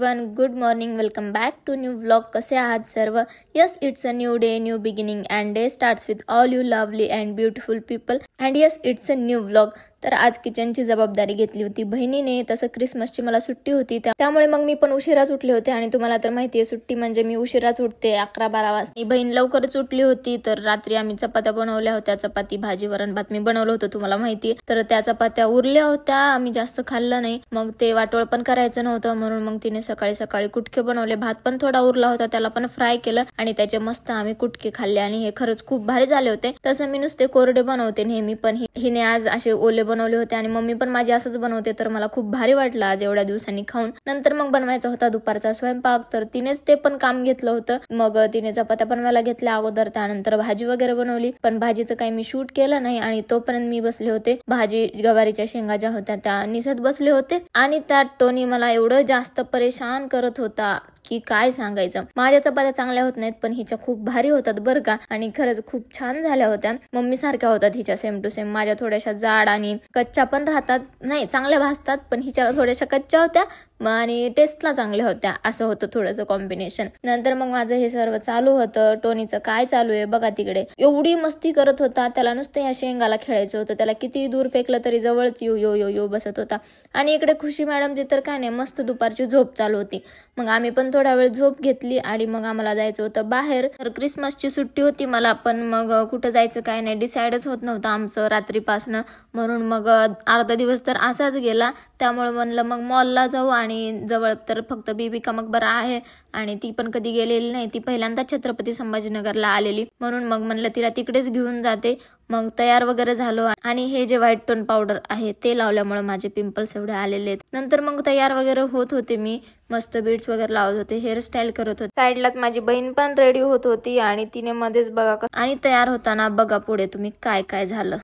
Everyone, good morning. Welcome back to new vlog. कसे आहात सर्व? Yes, it's a new day, new beginning and day starts with all you lovely and beautiful people. And yes, it's a new vlog. तर आज किचनची जबाबदारी घेतली होती बहिणीने. तसं क्रिसमसची मला सुट्टी होती, त्यामुळे मग मी पण उशिराच उठले होते. आणि तुम्हाला तर माहिती आहे, सुट्टी म्हणजे मी उशिराच उठते, 11-12 वाजता. बहीण लवकरच उठली होती, तर रात्री आम्ही चपात्या बनवल्या होत्या. चपाती भाजी वरण भात मी बनवलं होतं, तुम्हाला माहिती आहे. तर त्या चपात्या उरल्या होत्या, आम्ही जास्त खाल्लं नाही. मग ते वाटोळ पण करायचं नव्हतं, म्हणून मग तिने सकाळी सकाळी कुटके बनवले. भात पण थोडा उरला होता, त्याला पण फ्राय केलं आणि त्याचे मस्त आम्ही कुटके खाल्ले. आणि हे खरंच खूप भारी झाले होते. तसं मी नुसते कोरडे बनवते नेहमी, पण हिने आज असे ओले बनवले होते. आणि मम्मी पण माझी असंच बनवते, तर मला खूप भारी वाटलं आज एवढ्या दिवसांनी खाऊन. नंतर मग बनवायचा होता दुपारचा स्वयंपाक, तर तिनेच ते पण काम घेतलं होतं. मग तिने चपात्या बनवायला घेतल्या अगोदर, त्यानंतर भाजी वगैरे बनवली. पण भाजीचं काही मी शूट केलं नाही. आणि तोपर्यंत मी बसले होते, भाजी गवारीच्या शेंगा ज्या होत्या त्या निसत बसले होते. आणि त्यात टोनी मला एवढं जास्त परेशान करत होता की काय सांगायचं. माझ्या चपात्या चांगल्या होत नाहीत, पण हिच्या खूप भारी होतात बरं का. आणि खरंच खूप छान झाल्या होत्या. मम्मी सारख्या होतात हिच्या, सेम टू सेम. माझ्या थोड्याशा जाड आणि कच्च्या पण राहतात, नाही चांगल्या भाजतात, पण हिच्या थोड्याशा कच्च्या होत्या आणि टेस्टला चांगल्या होत्या. असं होतं थोडंसं कॉम्बिनेशन. नंतर मग माझं हे सर्व चालू होतं. टोनीचं काय चालू आहे बघा तिकडे, एवढी मस्ती करत होता. त्याला नुसतं या शेंगाला खेळायचं होतं. त्याला किती दूर फेकलं तरी जवळच यो यो यो यो बसत होता. आणि इकडे खुशी मॅडमची तर काय नाही, मस्त दुपारची झोप चालू होती. मग आम्ही पण थोडा वेळ झोप घेतली आणि मग आम्हाला जायचं होतं बाहेर. तर क्रिसमसची सुट्टी होती मला, पण मग कुठं जायचं काय नाही डिसाईडच होत नव्हतं आमचं रात्रीपासनं. म्हणून मग अर्धा दिवस तर असाच गेला. त्यामुळे म्हणलं मग मॉलला जाऊ. आणि जवळ तर फक्त बीबी का मकबरा आहे, आणि ती पण कधी गेलेली नाही. ती पहिल्यांदा छत्रपती संभाजीनगरला आलेली, म्हणून मग म्हणलं तिला तिकडेच घेऊन जाते. मग तयार वगैरे झालो, आणि हे जे व्हाईट टोन पावडर आहे ते लावल्यामुळे माझे पिंपल्स एवढे आलेले आहेत. नंतर मग तयार वगैरे होत होते मी, मस्त बीड्स वगैरे लावत होते, हेअरस्टाईल करत होते. साईडलाच माझी बहीण पण रेडी होत होती, आणि तिने मध्येच बघा आणि तयार होताना बघा पुढे तुम्ही काय काय झालं.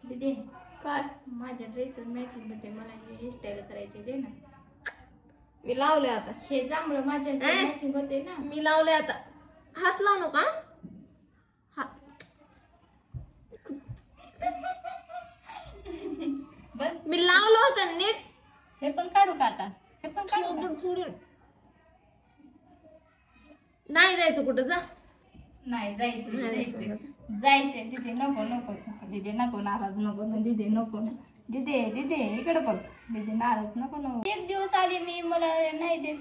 दीदी काय माझ्या ड्रेस मॅचिंग होते, मला हे हेअरस्टाईल करायचे दे ना. मी लावले आता, हे जांभळं माझ्या मॅचिंग होते ना, मी लावले आता. हात लावू नका. बस मी लावलं होतं नीट. हे पण काढू का आता? हे पण काढू का? नाही जायचं कुठं, जा. नाही जायचं जायचंय दीदी. नको नको दीदी, नको नाराज नको ना दीदी, नको ना दीदी. दीदी इकडे बघ दीदी, नाराज नको ना. एक दिवस आली मी, मला नाही देत.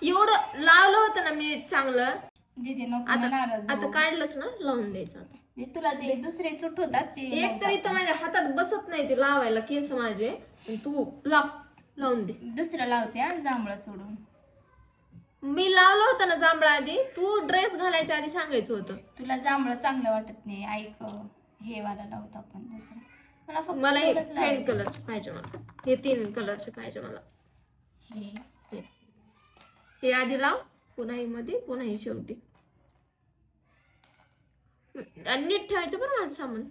एवढं लावलं होतं ना मी चांगलं दीदी नको नाराज. आता काढलंच ना, लावून द्यायचं आता. तुला ते दुसरे सूट होतात ते, एक तरी तर माझ्या हातात बसत नाही ते लावायला केस माझे. तू लावून दे. दुसरं लावते जांभळं सोडून. मी लावलं होतं ना जांभळा आधी, तू ड्रेस घालायच्या आधी सांगायचं होतं. तुला जांभळं चांगलं वाटत नाही, ऐक हे वाला लावतो आपण दुसरं. मला फक्त मला हे 3 कलरचे पाहिजे, मला हे 3 कलरचे पाहिजे मला. हे आधी लाव, पुन्हा ही मध्ये, पुन्हा ही शेवटी. नीट ठेवायचं बरं माझं सामान,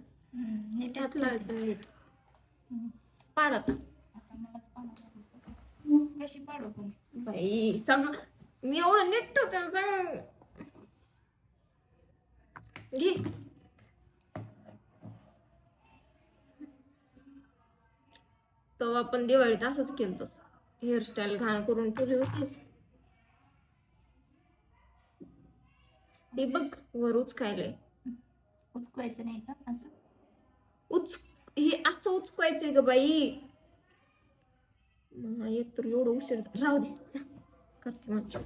नीट हात लावायचं, नीट पाड. आता कशी पाडू पण बाई, सगळं मी एवढं नीट ठेवते सगळं. घे. तेव्हा आपण दिवाळीत असंच केलं, तसं हेअरस्टाईल घाण करून ठेवली होतीस. ते बघ वर उचकायलंय. उचकायचं नाही का असं? हे असं उचकायचंय का बाई? एक तर एवढं उशीर, राहू दे, करते माझ्या.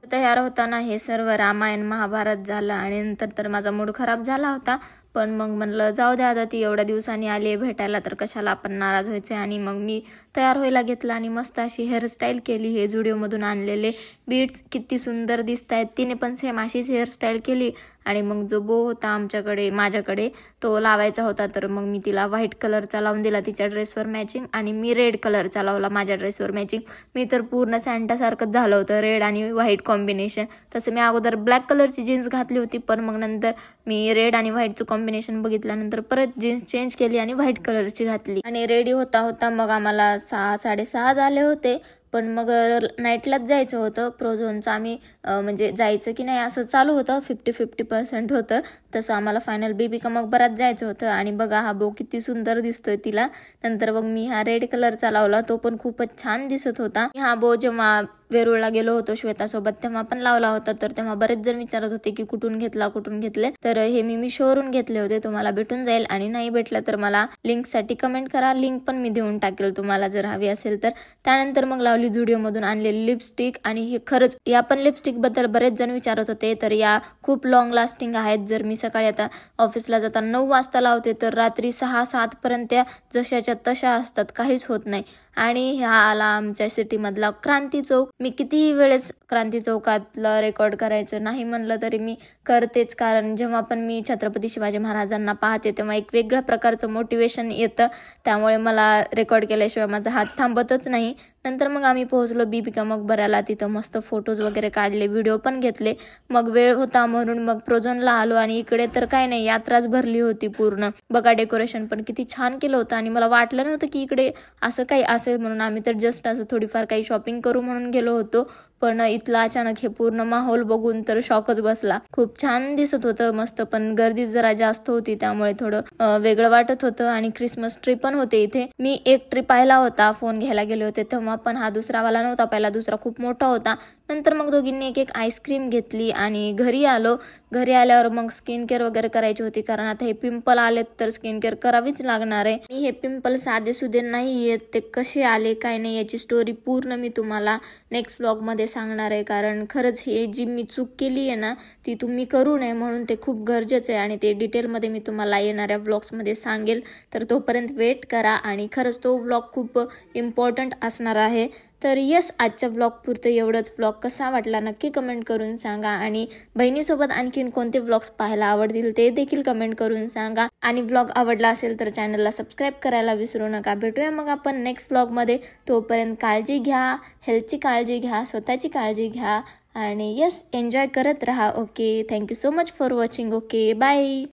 तयार होताना हे सर्व रामायण महाभारत झालं, आणि नंतर तर माझा मूड खराब झाला होता. पण मग म्हणलं जाऊ द्या, आता ती एवढ्या दिवसांनी आली आहे भेटायला, तर कशाला आपण नाराज व्हायचे. आणि मग मी तयार व्हायला घेतलं आणि मस्त अशी हेअरस्टाईल केली. हे झुडिओमधून आणलेले बीड्स किती सुंदर दिसत आहेत. तिने पण सेम अशीच हेअरस्टाईल केली. आणि मग जो बो होता माझ्याकडे तो लावायचा होता, तर मग मी तिला व्हाईट कलरचा लावून दिला तिच्या ड्रेसवर मॅचिंग, आणि मी रेड कलरचा लावला माझ्या ड्रेसवर मॅचिंग. मी तर पूर्ण सँटासारखंच झालं होतं, रेड आणि व्हाईट कॉम्बिनेशन. तसं मी अगोदर ब्लॅक कलरची जीन्स घातली होती, पण मग नंतर मी रेड आणि व्हाईटचं कॉम्बिनेशन बघितल्यानंतर परत जीन्स चेंज केली आणि व्हाईट कलरची घातली. आणि रेडी होता मग आम्हाला 6-6:30 झाले होते. पण मग नाईटलाच जायचं होतं. प्रोझोनचं आम्ही म्हणजे जायचं की नाही असं चालू होतं, 50-50% होतं. तसं आम्हाला फायनल बेबी का मकबरात जायचं होतं. आणि बघा हा बो किती सुंदर दिसतोय तिला. नंतर मग मी हा रेड कलरचा लावला, तो पण खूपच छान दिसत होता. हा बो जेव्हा वेरूळला गेलो होतो श्वेतासोबत तेव्हा पण लावला होता. तर तेव्हा बरेच जण विचारत होते की कुठून घेतले. तर हे मी मिशोवरून घेतले होते. तुम्हाला भेटून जाईल आणि नाही भेटलं तर मला लिंक साठी कमेंट करा, लिंक पण मी देऊन टाकेल तुम्हाला जर हवी असेल तर. त्यानंतर मग लावली झुडिओ मधून आणलेली लिपस्टिक. आणि हे खरंच या पण लिपस्टिक बद्दल बरेच जण विचारत होते. तर या खूप लॉंग लास्टिंग आहेत. जर मी सकाळी आता ऑफिसला जाता 9 वाजता लावते तर रात्री 6-7 पर्यंत जशाच्या तशा असतात, काहीच होत नाही. आणि हा आला आमच्या सिटी मधला क्रांती चौक. मी किती वेळेस क्रांती चौकातलं रेकॉर्ड करायचं नाही म्हणलं तरी मी करतेच, कारण जेव्हा पण मी छत्रपती शिवाजी महाराजांना पाहते तेव्हा एक वेगळ्या प्रकारचं मोटिवेशन येतं. त्यामुळे मला रेकॉर्ड केल्याशिवाय माझा हात थांबतच नाही. नंतर मग आम्ही पोहोचलो बीबी का मकबराला. तिथं मस्त फोटोज वगैरे काढले, व्हिडिओ पण घेतले. मग वेळ होता म्हणून मग प्रोझोनला आलो. आणि इकडे तर काय नाही, यात्राच भरली होती पूर्ण. बघा डेकोरेशन पण किती छान केलं होतं. आणि मला वाटलं नव्हतं की इकडे असं काही असेल म्हणून. आम्ही तर जस्ट असं थोडीफार काही शॉपिंग करू म्हणून गेलो होतो, पण इथला अचानक हे पूर्ण माहोल बघून तर शॉकच बसला. खूप छान दिसत होतं मस्त, पण गर्दी जरा जास्त होती त्यामुळे थोडं वेगळं वाटत होतं. आणि क्रिसमस ट्री पण होते इथे. मी एक ट्री पाहिला होता, फोन घ्यायला गेले होते तेव्हा, पण हा दुसरावाला नव्हता पाहिला, दुसरा खूप मोठा होता. नंतर मग दोघींनी एक आईस्क्रीम घेतली आणि घरी आलो. घरी आल्यावर मग स्किन केअर वगैरे करायची होती, कारण आता हे पिंपल आलेत तर स्किन केअर करावीच लागणार आहे. आणि हे पिंपल साधे सुधे नाही आहेत, ते कसे आले काय नाही याची स्टोरी पूर्ण मी तुम्हाला नेक्स्ट व्लॉग मध्ये सांगणार आहे. कारण खरंच हे जी मी चूक केली आहे ना ती तुम्ही करू नये, म्हणून ते खूप गरजेचं आहे. आणि ते डिटेलमध्ये मी तुम्हाला येणाऱ्या व्लॉग्समध्ये सांगेल, तर तोपर्यंत वेट करा. आणि खरंच तो व्लॉग खूप इम्पॉर्टंट असणार आहे. तर यस, आजच्या व्लॉग पुरतं एवढंच. व्लॉग कसा वाटला नक्की कमेंट करून सांगा. आणि बहिणीसोबत आणखीन कोणते व्लॉग्स पाहायला आवडतील ते देखील कमेंट करून सांगा. आणि व्लॉग आवडला असेल तर चॅनलला सबस्क्राईब करायला विसरू नका. भेटूया मग आपण नेक्स्ट व्लॉगमध्ये. तोपर्यंत काळजी घ्या, हेल्थची काळजी घ्या, स्वतःची काळजी घ्या. आणि यस, एन्जॉय करत राहा. Okay, thank you so much for watching. Okay, bye.